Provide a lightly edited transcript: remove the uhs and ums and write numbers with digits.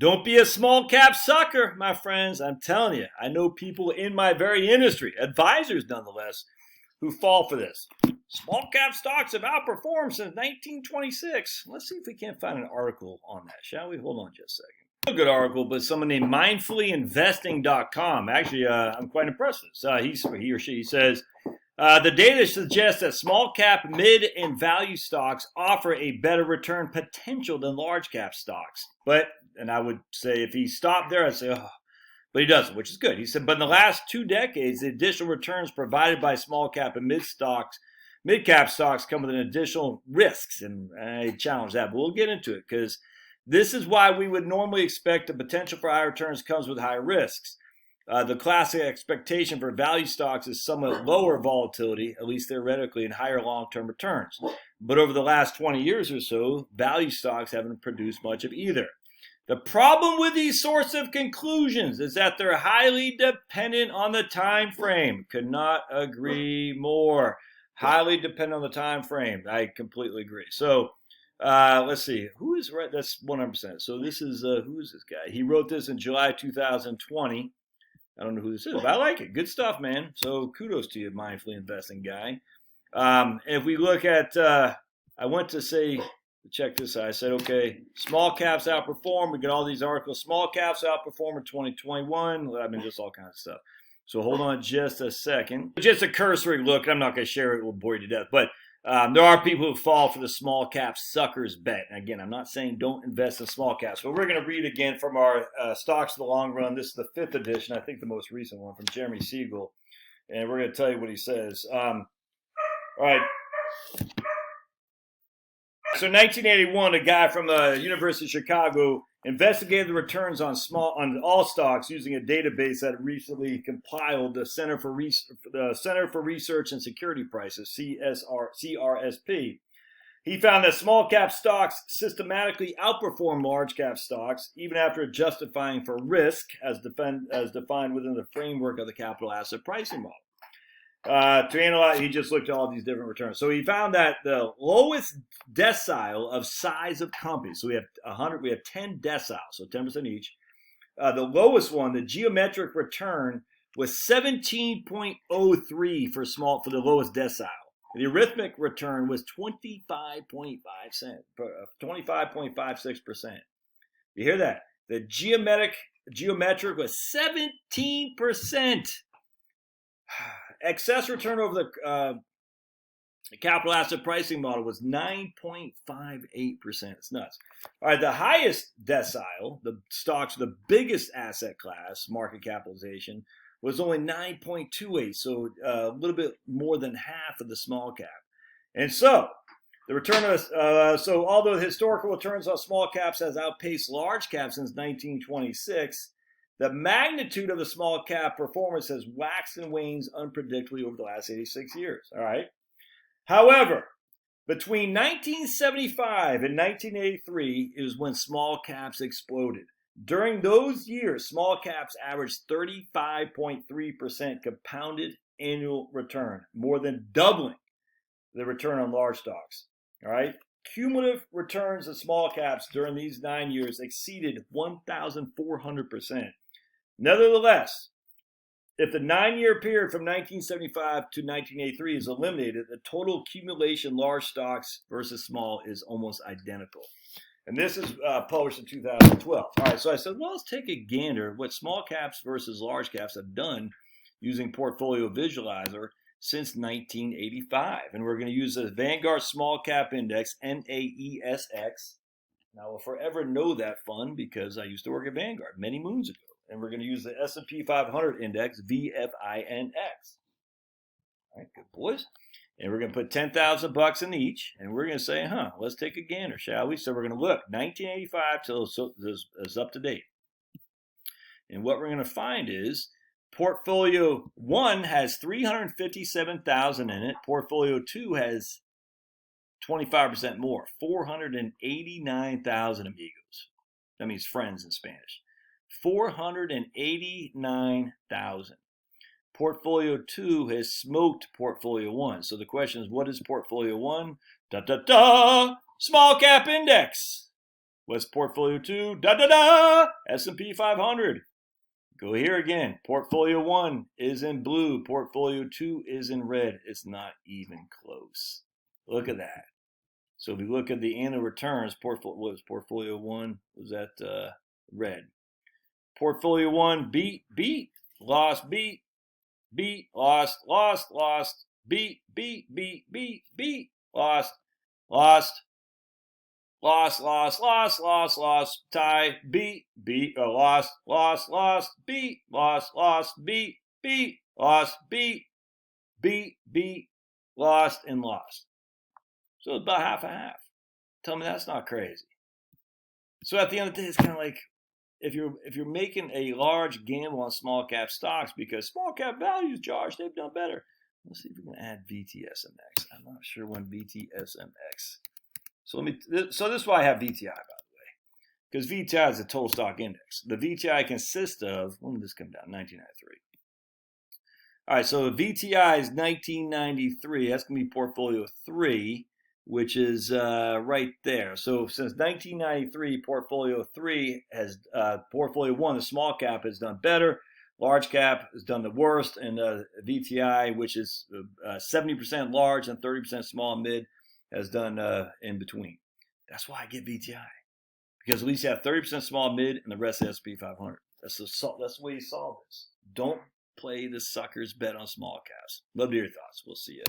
Don't be a small cap sucker, my friends. I'm telling you, I know people in my very industry, advisors nonetheless, who fall for this. Small cap stocks have outperformed since 1926. Let's see if we can't find an article on that, shall we? Hold on just a second. A good article, but someone named mindfullyinvesting.com. Actually, I'm quite impressed with this. He or she says, the data suggests that small cap, mid, and value stocks offer a better return potential than large cap stocks. And I would say if he stopped there, I'd say, oh, but he doesn't, which is good. He said, but in the last 2 decades, the additional returns provided by small cap and mid cap stocks come with an additional risks. And I challenge that, but we'll get into it because this is why we would normally expect the potential for high returns comes with high risks. The classic expectation for value stocks is somewhat lower volatility, at least theoretically, and higher long-term returns. But over the last 20 years or so, value stocks haven't produced much of either. The problem with these sorts of conclusions is that they're highly dependent on the time frame. Could not agree more. Highly dependent on the time frame. I completely agree. So let's see. Who is right? That's 100%. So this is, who is this guy? He wrote this in July 2020. I don't know who this is, but I like it. Good stuff, man. So kudos to you, mindfully investing guy. If we look at, I went to say, check this out. I said, okay, small caps outperform. We get all these articles. Small caps outperform in 2021. I mean, just all kinds of stuff. So hold on just a second. Just a cursory look. I'm not going to share it. It will bore you to death. But there are people who fall for the small cap suckers bet. And again, I'm not saying don't invest in small caps, but we're going to read again from our Stocks for the Long Run. This is the 5th edition, I think the most recent one, from Jeremy Siegel. And we're going to tell you what he says. All right. So 1981, a guy from the University of Chicago investigated the returns on all stocks using a database that recently compiled the Center for Research and Security Prices, CRSP. He found that small cap stocks systematically outperform large cap stocks, even after justifying for risk as defined within the framework of the capital asset pricing model. To analyze, he just looked at all these different returns. So he found that the lowest decile of size of companies, so we have 10 deciles, so 10% each. The lowest one, the geometric return, was 17.03 for the lowest decile. The arithmetic return was 25.56%. You hear that? The geometric was 17%. Excess return over the capital asset pricing model was 9.58%. It's nuts. All right, the highest decile, the stocks, the biggest asset class, market capitalization, was only 9.28, so a little bit more than half of the small cap. And so, the return of so although the historical returns on small caps has outpaced large caps since 1926, the magnitude of the small cap performance has waxed and wanes unpredictably over the last 86 years. All right. However, between 1975 and 1983 is when small caps exploded. During those years, small caps averaged 35.3% compounded annual return, more than doubling the return on large stocks. All right. Cumulative returns of small caps during these 9 years exceeded 1,400%. Nevertheless, if the 9-year period from 1975 to 1983 is eliminated, the total accumulation large stocks versus small is almost identical. And this is published in 2012. All right, so I said, well, let's take a gander at what small caps versus large caps have done using Portfolio Visualizer since 1985. And we're going to use the Vanguard Small Cap Index, NAESX. Now, I'll forever know that fund because I used to work at Vanguard many moons ago. And we're going to use the S&P 500 index, VFINX. All right, good boys. And we're going to put $10,000 in each, and we're going to say, let's take a gander, shall we? So we're going to look 1985 till it's up to date. And what we're going to find is Portfolio 1 has 357,000 in it. Portfolio 2 has 25% more, 489,000 amigos. That means friends in Spanish. 489,000. Portfolio 2 has smoked Portfolio 1. So the question is, what is Portfolio 1? Small cap index. What's portfolio 2? Da-da-da! S&P 500. Go here again. Portfolio 1 is in blue. Portfolio 2 is in red. It's not even close. Look at that. So if we look at the annual returns, portfolio 1 was that red. Portfolio 1 beat, lost, beat, lost, beat, lost, tie, beat, lost, beat, lost, and lost. So it's about half and half. Tell me that's not crazy. So at the end of the day, it's kind of like if you're making a large gamble on small cap stocks because small cap values, Josh, they've done better. Let's see if we can add VTSMX. I'm not sure when VTSMX. So this is why I have VTI, by the way, because VTI is a total stock index. The VTI consists of, when did this come down? 1993. All right, so VTI is 1993. That's going to be portfolio 3, which is right there. So since 1993, portfolio 3 has, portfolio 1, the small cap, has done better. Large cap has done the worst. And VTI, which is 70% large and 30% small and mid, has done in between. That's why I get VTI. Because at least you have 30% small and mid and the rest of S&P 500. That's the way you solve this. Don't play the sucker's bet on small caps. Love to hear your thoughts. We'll see you.